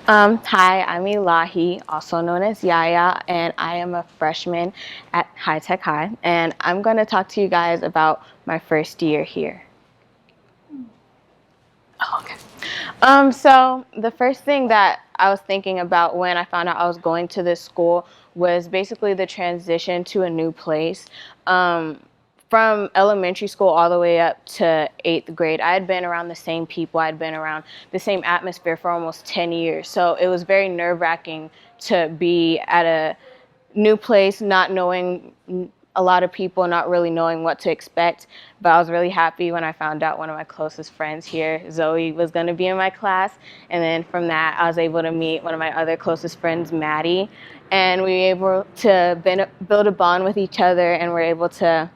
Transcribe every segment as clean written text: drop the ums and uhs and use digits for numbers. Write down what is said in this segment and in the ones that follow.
Hi, I'm Elahi, also known as Yaya, and I am a freshman at High Tech High, and I'm going to talk to you guys about my first year here. Oh, okay. So the first thing that I was thinking about when I found out I was going to this school was basically the transition to a new place. Um, from elementary school all the way up to eighth grade, I had been around the same people. I'd been around the same atmosphere for almost 10 years. So it was very nerve-wracking to be at a new place, not knowing a lot of people, not really knowing what to expect. But I was really happy when I found out one of my closest friends here, Zoe, was going to be in my class. And then from that, I was able to meet one of my other closest friends, Maddie. And we were able to build a bond with each other, and we're able to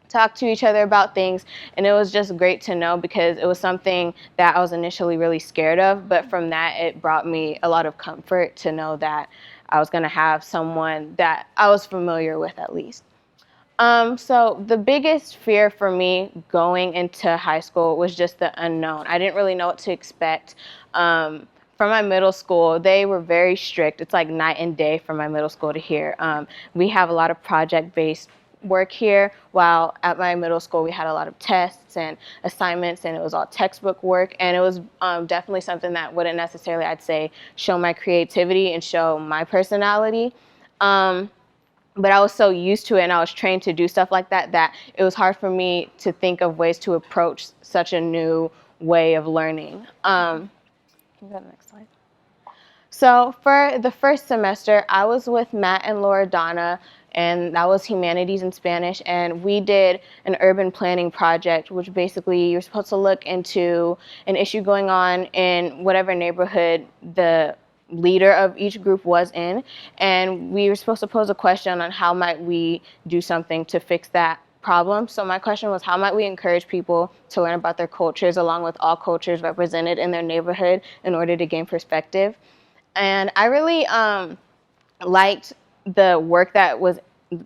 talk to each other about things. And it was just great to know because it was something that I was initially really scared of, but from that it brought me a lot of comfort to know that I was going to have someone that I was familiar with at least. So the biggest fear for me going into high school was just the unknown. I didn't really know what to expect. From my middle school, they were very strict. It's like night and day from my middle school to here. We have a lot of project-based work here, while at my middle school we had a lot of tests and assignments, and it was all textbook work, and it was definitely something that wouldn't necessarily, I'd say, show my creativity and show my personality. But I was so used to it and I was trained to do stuff like that that it was hard for me to think of ways to approach such a new way of learning. Can you go to the next slide? So for the first semester, I was with Matt and Laura Donna, and that was Humanities and Spanish, and we did an urban planning project, which basically you're supposed to look into an issue going on in whatever neighborhood the leader of each group was in, and we were supposed to pose a question on how might we do something to fix that problem. So my question was, how might we encourage people to learn about their cultures along with all cultures represented in their neighborhood in order to gain perspective? And I really liked the work that was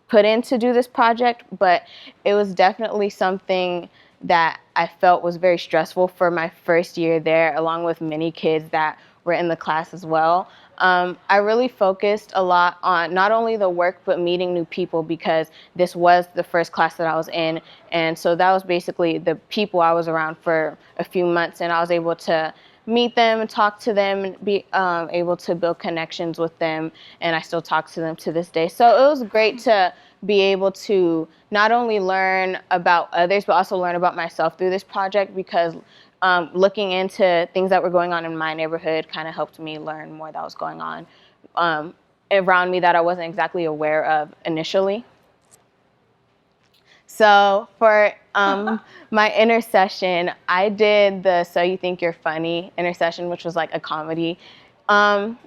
put in to do this project, but it was definitely something that I felt was very stressful for my first year there, along with many kids that were in the class as well. I really focused a lot on not only the work, but meeting new people because this was the first class that I was in. And so that was basically the people I was around for a few months, and I was able to meet them and talk to them and be able to build connections with them, and I still talk to them to this day. So it was great to be able to not only learn about others but also learn about myself through this project because looking into things that were going on in my neighborhood kind of helped me learn more that was going on around me that I wasn't exactly aware of initially. So for my intercession, I did the So You Think You're Funny intercession, which was like a comedy. Um,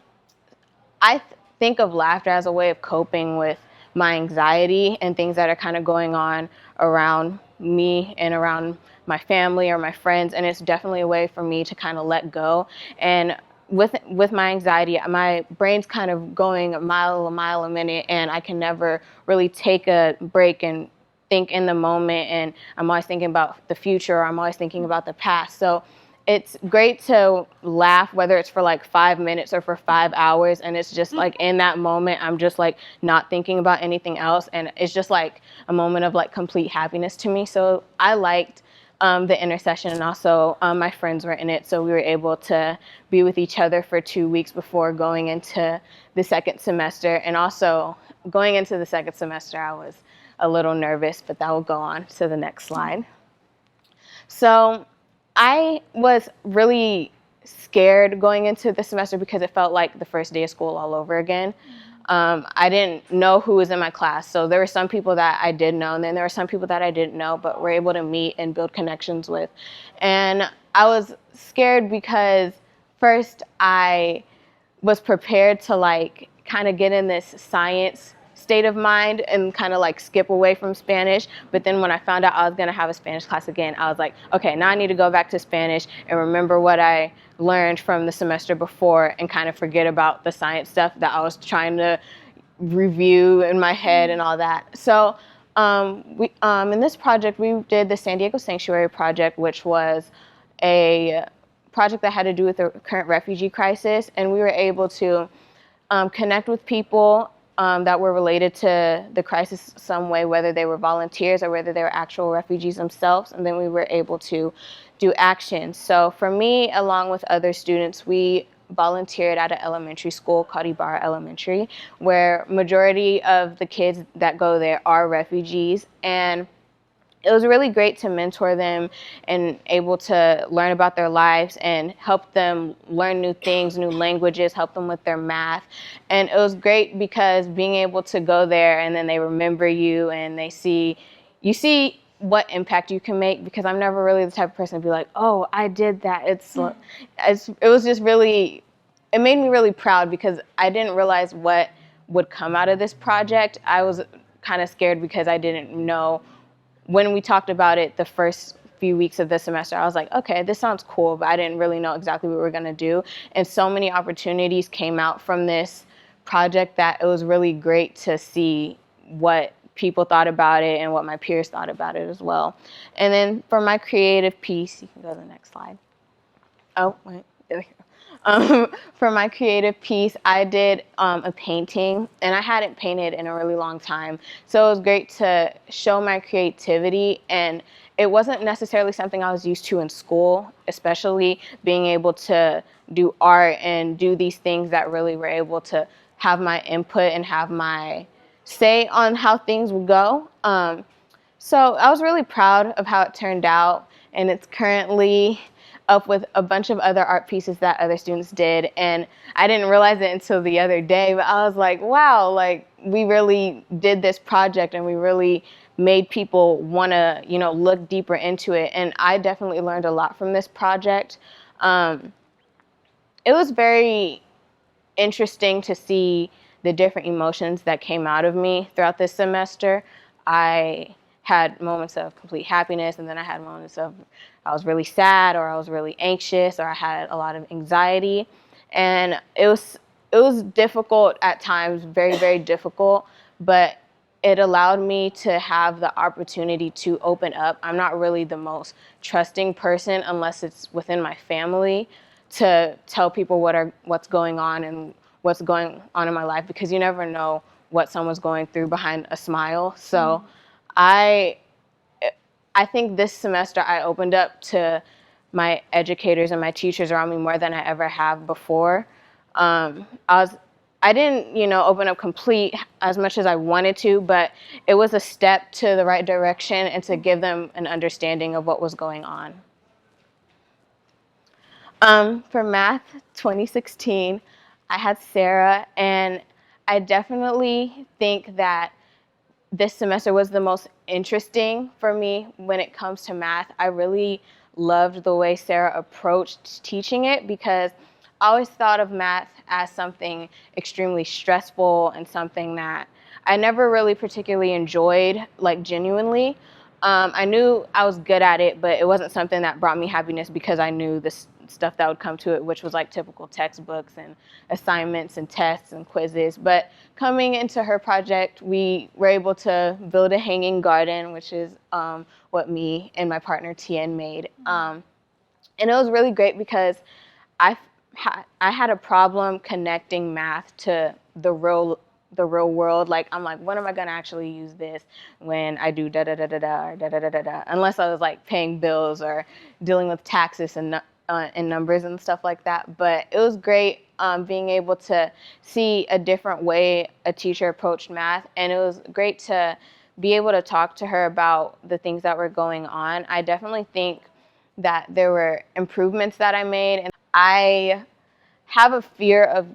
I think of laughter as a way of coping with my anxiety and things that are kind of going on around me and around my family or my friends, and it's definitely a way for me to kind of let go. And with my anxiety, my brain's kind of going a mile a minute, and I can never really take a break and think in the moment, and I'm always thinking about the future, or I'm always thinking about the past. So it's great to laugh, whether it's for like 5 minutes or for 5 hours, and it's just like in that moment I'm just like not thinking about anything else, and it's just like a moment of like complete happiness to me. So I liked the intercession, and also my friends were in it, so we were able to be with each other for 2 weeks before going into the second semester. And also going into the second semester I was a little nervous, but that will go on to the next slide. So I was really scared going into the semester because it felt like the first day of school all over again. I didn't know who was in my class, so there were some people that I did know, and then there were some people that I didn't know, but were able to meet and build connections with. And I was scared because first I was prepared to like kind of get in this science state of mind and kind of like skip away from Spanish. But then when I found out I was going to have a Spanish class again, I was like, okay, now I need to go back to Spanish and remember what I learned from the semester before and kind of forget about the science stuff that I was trying to review in my head and all that. So in this project, we did the San Diego Sanctuary Project, which was a project that had to do with the current refugee crisis, and we were able to connect with people that were related to the crisis some way, whether they were volunteers or whether they were actual refugees themselves, and then we were able to do actions. So for me, along with other students, we volunteered at an elementary school called Ibarra Elementary, where majority of the kids that go there are refugees, and it was really great to mentor them and able to learn about their lives and help them learn new things, new languages, help them with their math. And it was great because being able to go there and then they remember you and you see what impact you can make, because I'm never really the type of person to be like, oh, I did that. It was just really, it made me really proud because I didn't realize what would come out of this project. I was kind of scared because I didn't know. When we talked about it the first few weeks of the semester, I was like, okay, this sounds cool, but I didn't really know exactly what we were going to do. And so many opportunities came out from this project that it was really great to see what people thought about it and what my peers thought about it as well. And then for my creative piece, you can go to the next slide. Oh, wait, there we go. For my creative piece, I did a painting, and I hadn't painted in a really long time. So it was great to show my creativity, and it wasn't necessarily something I was used to in school, especially being able to do art and do these things that really were able to have my input and have my say on how things would go. So I was really proud of how it turned out, and it's currently up with a bunch of other art pieces that other students did. And I didn't realize it until the other day, but I was like, wow, like we really did this project and we really made people want to, look deeper into it. And I definitely learned a lot from this project. It was very interesting to see the different emotions that came out of me throughout this semester. I had moments of complete happiness, and then I had moments of I was really sad, or I was really anxious, or I had a lot of anxiety. And it was difficult at times, very, very difficult, but it allowed me to have the opportunity to open up. I'm not really the most trusting person unless it's within my family to tell people what's going on and what's going on in my life, because you never know what someone's going through behind a smile. So I think this semester I opened up to my educators and my teachers around me more than I ever have before. I didn't, open up complete as much as I wanted to, but it was a step to the right direction and to give them an understanding of what was going on. For Math 2016, I had Sarah, and I definitely think that this semester was the most interesting for me when it comes to math. I really loved the way Sarah approached teaching it, because I always thought of math as something extremely stressful and something that I never really particularly enjoyed, like genuinely. I knew I was good at it, but it wasn't something that brought me happiness because I knew this stuff that would come to it, which was like typical textbooks and assignments and tests and quizzes. But coming into her project, we were able to build a hanging garden, which is what me and my partner Tien made. And it was really great because I had a problem connecting math to the real world. Like, I'm like, when am I going to actually use this when I do da da da da da or da da da da da? Unless I was like paying bills or dealing with taxes and numbers and stuff like that. But it was great being able to see a different way a teacher approached math, and it was great to be able to talk to her about the things that were going on. I definitely think that there were improvements that I made, and I have a fear of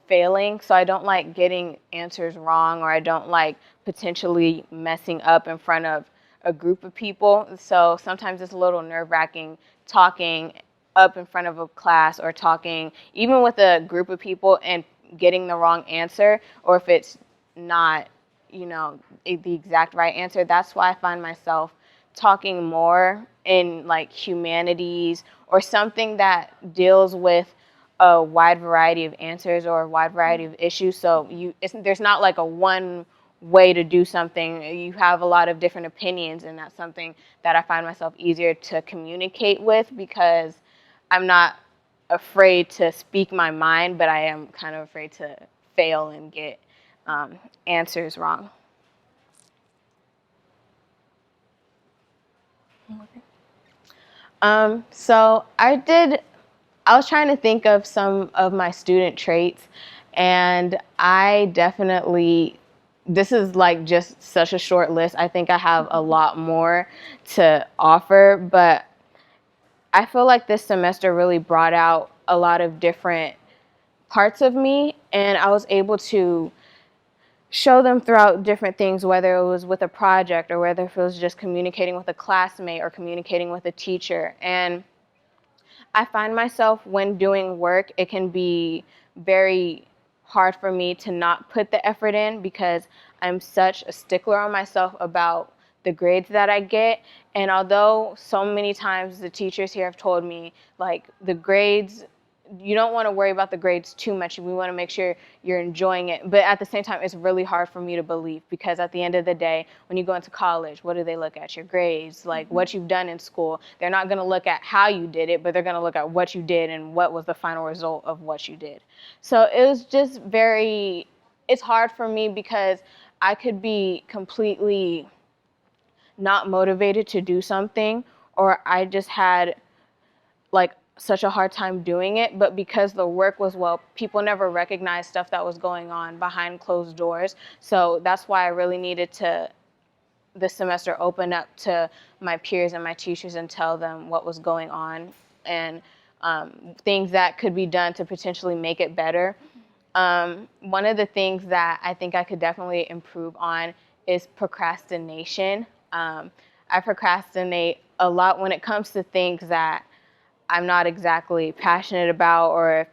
failing, so I don't like getting answers wrong, or I don't like potentially messing up in front of a group of people. So sometimes it's a little nerve-wracking talking up in front of a class, or talking even with a group of people and getting the wrong answer, or if it's not, the exact right answer. That's why I find myself talking more in like humanities or something that deals with a wide variety of answers or a wide variety of issues. So there's not like a one way to do something. You have a lot of different opinions, and that's something that I find myself easier to communicate with, because I'm not afraid to speak my mind, but I am kind of afraid to fail and get answers wrong. So I was trying to think of some of my student traits, and I definitely, this is like just such a short list. I think I have a lot more to offer, but I feel like this semester really brought out a lot of different parts of me, and I was able to show them throughout different things, whether it was with a project or whether it was just communicating with a classmate or communicating with a teacher. And I find myself when doing work, it can be very hard for me to not put the effort in because I'm such a stickler on myself about the grades that I get. And although so many times the teachers here have told me, like, the grades, you don't want to worry about the grades too much. We want to make sure you're enjoying it. But at the same time, it's really hard for me to believe because at the end of the day, when you go into college, what do they look at? Your grades, like what you've done in school. They're not going to look at how you did it, but they're going to look at what you did and what was the final result of what you did. So it was just it's hard for me because I could be completely not motivated to do something, or I just had like such a hard time doing it, but because the work was, well, people never recognized stuff that was going on behind closed doors. So that's why I really needed to this semester open up to my peers and my teachers and tell them what was going on and things that could be done to potentially make it better. One of the things that I think I could definitely improve on is procrastination. I procrastinate a lot when it comes to things that I'm not exactly passionate about, or if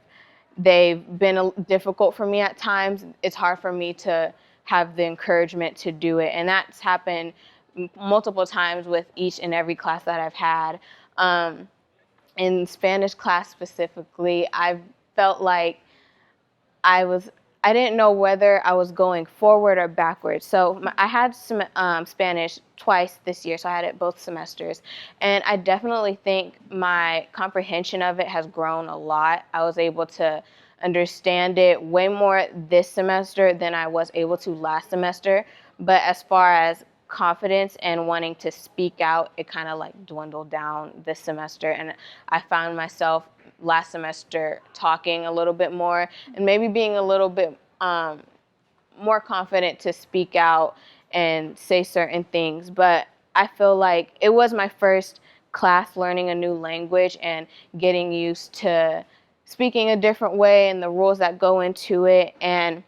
they've been difficult for me at times, it's hard for me to have the encouragement to do it. And that's happened multiple times with each and every class that I've had. In Spanish class specifically, I felt like I was I didn't know whether I was going forward or backwards. So I had some Spanish twice this year, so I had it both semesters. And I definitely think my comprehension of it has grown a lot. I was able to understand it way more this semester than I was able to last semester. But as far as confidence and wanting to speak out, it kind of like dwindled down this semester. And I found myself last semester talking a little bit more and maybe being a little bit more confident to speak out and say certain things. But I feel like it was my first class learning a new language and getting used to speaking a different way and the rules that go into it. And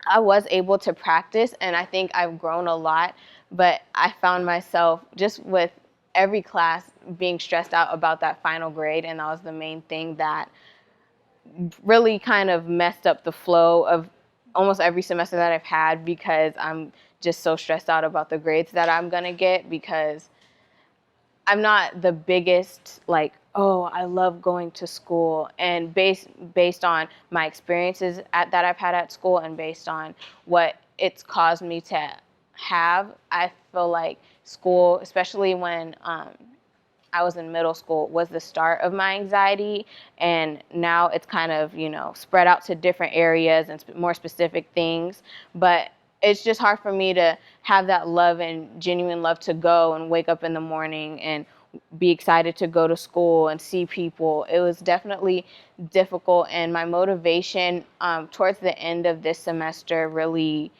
I was able to practice, and I think I've grown a lot, but I found myself just with every class being stressed out about that final grade, and that was the main thing that really kind of messed up the flow of almost every semester that I've had because I'm just so stressed out about the grades that I'm going to get because I'm not the biggest, like, oh, I love going to school. And based on my experiences that I've had at school and based on what it's caused me to have, I feel like school, especially when I was in middle school, was the start of my anxiety. And now it's kind of, spread out to different areas and more specific things. But it's just hard for me to have that love and genuine love to go and wake up in the morning and be excited to go to school and see people. It was definitely difficult, and my motivation towards the end of this semester really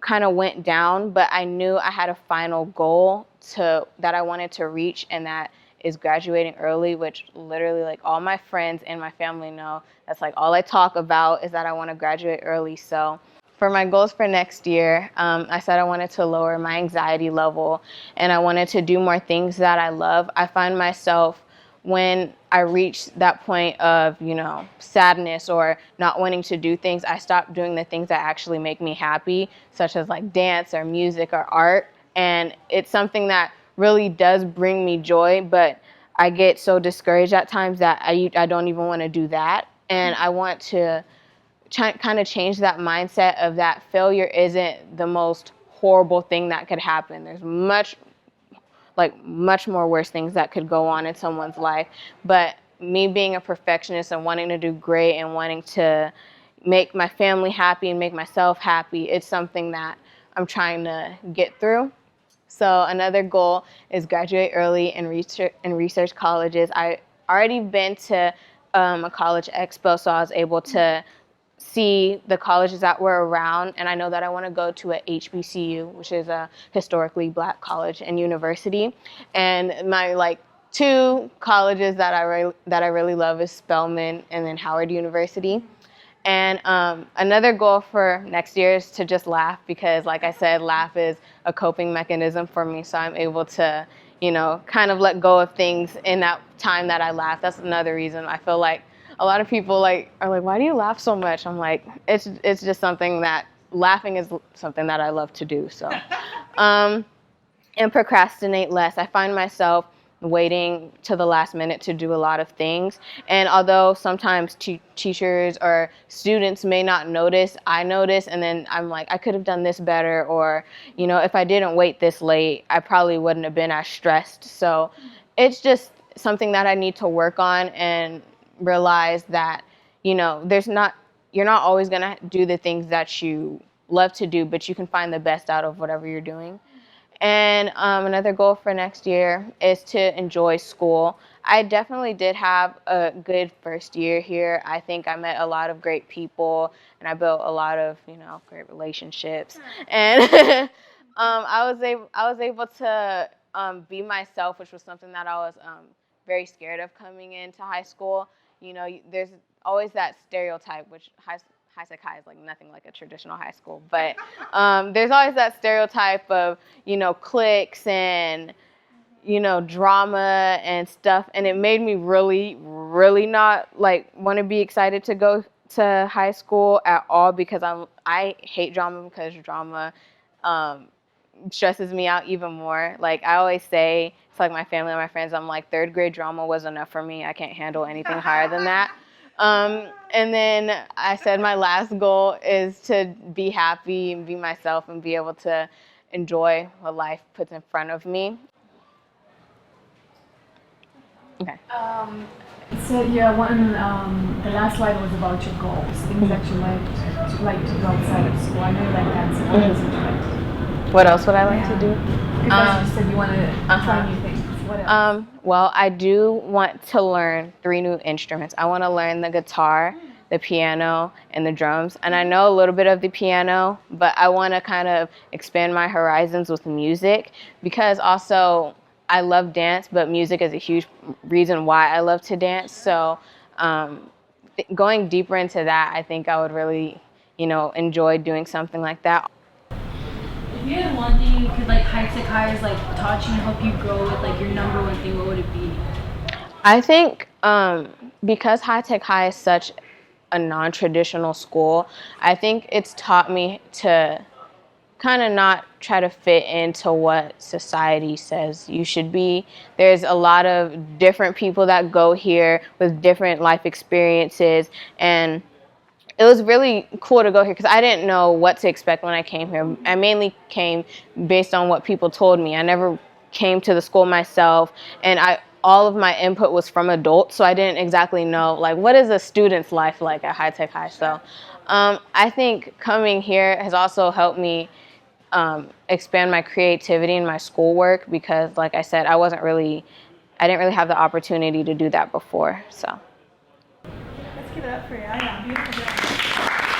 kind of went down, but I knew I had a final goal that I wanted to reach, and that is graduating early, which literally like all my friends and my family know. That's like all I talk about is that I want to graduate early. So for my goals for next year, I said I wanted to lower my anxiety level and I wanted to do more things that I love. I find myself when I reach that point of, sadness or not wanting to do things, I stop doing the things that actually make me happy, such as like dance or music or art. And it's something that really does bring me joy, but I get so discouraged at times that I don't even want to do that. And I want to kind of change that mindset of that failure isn't the most horrible thing that could happen. There's much more worse things that could go on in someone's life. But me being a perfectionist and wanting to do great and wanting to make my family happy and make myself happy, it's something that I'm trying to get through. So another goal is graduate early in research colleges. I already been to a college expo, so I was able to see the colleges that were around, and I know that I want to go to a HBCU, which is a historically black college and university. And my two colleges that I really love is Spelman and then Howard University. And another goal for next year is to just laugh, because like I said, laugh is a coping mechanism for me. So I'm able to, kind of let go of things in that time that I laugh. That's another reason I feel like a lot of people are like, why do you laugh so much? I'm like, it's just something that laughing is something that I love to do. So, and procrastinate less. I find myself waiting to the last minute to do a lot of things. And although sometimes teachers or students may not notice, I notice, and then I'm like, I could have done this better, or, if I didn't wait this late, I probably wouldn't have been as stressed. So it's just something that I need to work on and realize that, you're not always going to do the things that you love to do, but you can find the best out of whatever you're doing. And another goal for next year is to enjoy school. I definitely did have a good first year here. I think I met a lot of great people, and I built a lot of, great relationships. And I was able to be myself, which was something that I was very scared of coming into high school. There's always that stereotype, which High Tech High is like nothing like a traditional high school, but there's always that stereotype of, cliques and, drama and stuff. And it made me really, really not want to be excited to go to high school at all, because I hate drama, because drama stresses me out even more. Like I always say, it's like my family and my friends, I'm like, third grade drama was enough for me. I can't handle anything higher than that. And then I said my last goal is to be happy and be myself and be able to enjoy what life puts in front of me. Okay. So yeah, the last slide was about your goals, things that you like to do outside of school. I know you like dancing. What else would you like to do? What else would I like to do? Because you said you want to try new things. What else? Well, I do want to learn 3 new instruments. I want to learn the guitar, the piano, and the drums. And I know a little bit of the piano, but I want to kind of expand my horizons with music, because also I love dance, but music is a huge reason why I love to dance. So going deeper into that, I think I would really, enjoy doing something like that. If you had one thing you could High Tech High has taught you and help you grow with your number one thing, what would it be? I think because High Tech High is such a non-traditional school, I think it's taught me to kind of not try to fit into what society says you should be. There's a lot of different people that go here with different life experiences, and it was really cool to go here because I didn't know what to expect when I came here. I mainly came based on what people told me. I never came to the school myself, and all of my input was from adults, so I didn't exactly know what is a student's life like at High Tech High. So I think coming here has also helped me expand my creativity in my schoolwork, because like I said, I didn't really have the opportunity to do that before. So Let's give it up for you. Beautiful job.